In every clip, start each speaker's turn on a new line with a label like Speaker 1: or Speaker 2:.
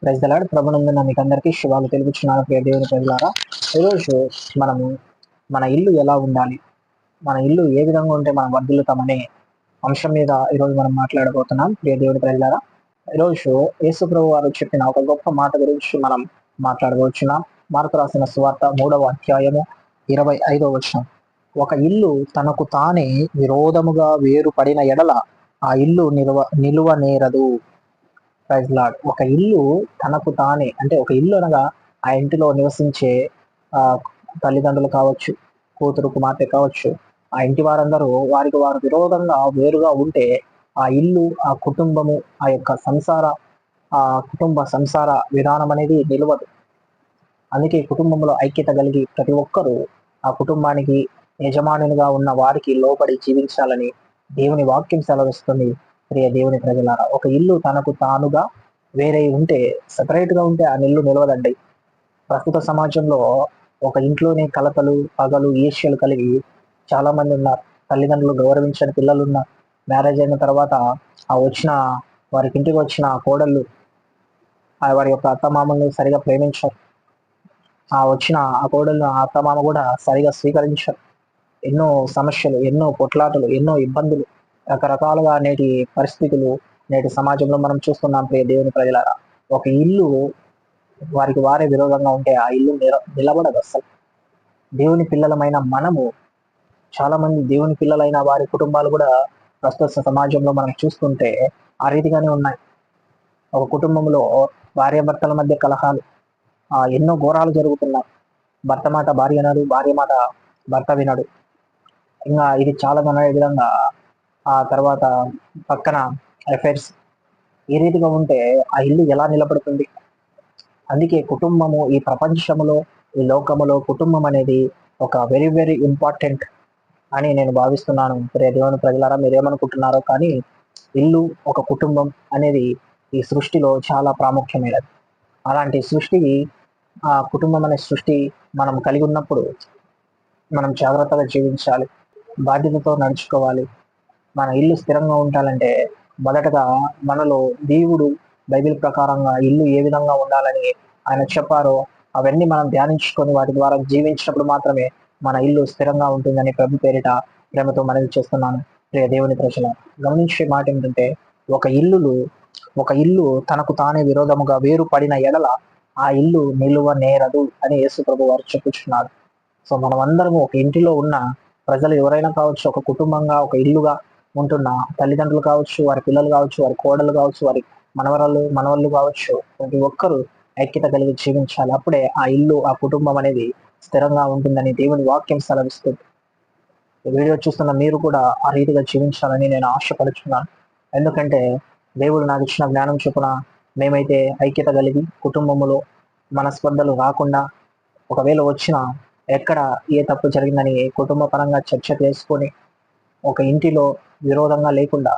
Speaker 1: Praise the lord. ప్రభునందున మీకు అందరికీ శుభాలు తెలుపుచున్నాను ప్రియ దేవుని ప్రజలారా. ఈరోజు మనము మన ఇల్లు ఎలా ఉండాలి, మన ఇల్లు ఏ విధంగా ఉంటే మనం వర్ధిల్లుతామనే అంశం మీద ఈరోజు మనం మాట్లాడబోతున్నాం ప్రియ దేవుని ప్రజలారా. ఈరోజు యేసు ప్రభు వారు చెప్పిన ఒక గొప్ప మాట గురించి మనం మాట్లాడబోచున్నాం. మార్కు రాసిన సువార్త 3వ అధ్యాయము 25వ వచనం. ఒక ఇల్లు తనకు తానే విరోధముగా వేరుపడిన ఎడల ఆ ఇల్లు నిలువనేరదు. Praise lord. ఒక ఇల్లు తనకు తానే, అంటే ఒక ఇల్లు అనగా ఆ ఇంటిలో నివసించే ఆ తల్లిదండ్రులు కావచ్చు, కూతురు కుమార్తె కావచ్చు, ఆ ఇంటి వారందరూ వారికి వారు విరోధంగా వేరుగా ఉంటే ఆ ఇల్లు, ఆ కుటుంబము, ఆ యొక్క కుటుంబ సంసార విధానం అనేది నిలవదు. అందుకే కుటుంబంలో ఐక్యత కలిగి ప్రతి ఒక్కరూ ఆ కుటుంబానికి యజమానునిగా ఉన్న వారికి లోబడి జీవించాలని దేవుని వాక్యం సెలవిస్తుంది. ప్రియ దేవుని ప్రజలారా, ఒక ఇల్లు తనకు తానుగా వేరే ఉంటే, సెపరేట్గా ఉంటే ఆ ఇల్లు నిలవదండి. ప్రస్తుత సమాజంలో ఒక ఇంట్లోనే కలతలు, పగలు, ఈర్ష్యలు కలిగి చాలా మంది ఉన్నారు. తల్లిదండ్రులు గౌరవించని పిల్లలు ఉన్నారు. మ్యారేజ్ అయిన తర్వాత వారికి ఇంటికి వచ్చిన కోడళ్ళు వారి యొక్క అత్తమామల్ని సరిగా ప్రేమించారు. ఆ కోడళ్ళు ఆ అత్తమామ కూడా సరిగా స్వీకరించారు. ఎన్నో సమస్యలు, ఎన్నో పొట్లాటలు, ఎన్నో ఇబ్బందులు, రకరకాలుగా నేటి సమాజంలో మనం చూస్తున్నాం ప్రియ దేవుని ప్రజలారా. ఒక ఇల్లు వారికి వారే విరోధంగా ఉంటే ఆ ఇల్లు నిలబడదు అసలు. దేవుని పిల్లలమైన మనము, చాలా మంది దేవుని పిల్లలైన వారి కుటుంబాలు కూడా ప్రస్తుత సమాజంలో మనం చూస్తుంటే ఆ రీతిగానే ఉన్నాయి. ఒక కుటుంబంలో భార్యాభర్తల మధ్య కలహాలు, ఎన్నో ఘోరాలు జరుగుతున్నాయి. భర్త మాట భార్య వినడు, భార్య మాట భర్త వినడు. ఇంకా ఇది చాలా విధంగా ఆ తర్వాత పక్కన అఫైర్స్, ఈ రీతిగా ఉంటే ఆ ఇల్లు ఎలా నిలబడుతుంది? అందుకే కుటుంబము ఈ ప్రపంచములో, ఈ లోకములో కుటుంబం అనేది ఒక వెరీ వెరీ ఇంపార్టెంట్ అని నేను భావిస్తున్నాను. ప్రియ దేవుని ప్రజలారా, మీరేమనుకుంటున్నారో కానీ ఇల్లు, ఒక కుటుంబం అనేది ఈ సృష్టిలో చాలా ప్రాముఖ్యమైనది. అలాంటి సృష్టి, ఆ కుటుంబం అనే సృష్టి మనం కలిగి ఉన్నప్పుడు మనం జాగ్రత్తగా జీవించాలి, బాధ్యతతో నడుచుకోవాలి. మన ఇల్లు స్థిరంగా ఉండాలంటే మొదటగా మనలో దేవుడు బైబిల్ ప్రకారంగా ఇల్లు ఏ విధంగా ఉండాలని ఆయన చెప్పారో అవన్నీ మనం ధ్యానించుకొని వాటి ద్వారా జీవించినప్పుడు మాత్రమే మన ఇల్లు స్థిరంగా ఉంటుందని ప్రభు పేరిట ప్రేమతో మనవి చేస్తున్నాను. ప్రియ దేవుని ప్రజల, గమనించే మాట ఏంటంటే, ఒక ఇల్లు తనకు తానే విరోధముగా వేరుపడిన ఎడల ఆ ఇల్లు నిలువ నేరదు అని యేసు ప్రభు వారు చెప్పుచున్నారు. సో మనం అందరము ఒక ఇంటిలో ఉన్న ప్రజలు ఎవరైనా కావచ్చు, ఒక కుటుంబంగా, ఒక ఇల్లుగా ఉంటున్న తల్లిదండ్రులు కావచ్చు, వారి పిల్లలు కావచ్చు, వారి కోడలు కావచ్చు, వారి మనవళ్ళు కావచ్చు, ప్రతి ఒక్కరూ ఐక్యత కలిగి జీవించాలి. అప్పుడే ఆ ఇల్లు, ఆ కుటుంబం అనేది స్థిరంగా ఉంటుందని దేవుని వాక్యం సెలవిస్తుంది. వీడియో చూస్తున్న మీరు కూడా ఆ రీతిగా జీవించాలని నేను ఆశపడుతున్నాను. ఎందుకంటే దేవుడు నాకు ఇచ్చిన జ్ఞానం చొప్పున మేమైతే ఐక్యత కలిగి కుటుంబములో మనస్పర్ధలు రాకుండా, ఒకవేళ వచ్చినా ఎక్కడ ఏ తప్పు జరిగిందని కుటుంబ పరంగా చర్చ చేసుకొని ఒక ఇంటిలో విరోధంగా లేకుండా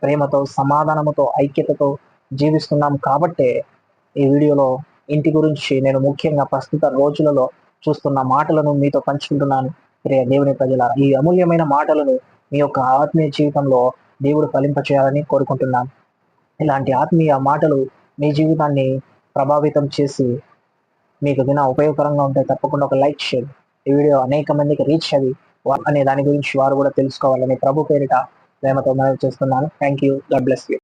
Speaker 1: ప్రేమతో, సమాధానముతో, ఐక్యతతో జీవిస్తున్నాం. కాబట్టే ఈ వీడియోలో ఇంటి గురించి నేను ముఖ్యంగా ప్రస్తుత రోజులలో చూస్తున్న మాటలను మీతో పంచుకుంటున్నాను. ప్రియ దేవుని ప్రజలారా, ఈ అమూల్యమైన మాటలను మీ యొక్క ఆత్మీయ జీవితంలో దేవుడు ఫలింపచేయాలని కోరుకుంటున్నాను. ఇలాంటి ఆత్మీయ మాటలు మీ జీవితాన్ని ప్రభావితం చేసి మీకు ఉపయోగకరంగా ఉంటే తప్పకుండా ఒక లైక్ చేయండి. ఈ వీడియో అనేక మందికి రీచ్ అవి అనే దాని గురించి వారు కూడా తెలుసుకోవాలని ప్రభు పేరిట ప్రేమతో మనవి చేస్తున్నాను. Thank you. God bless you.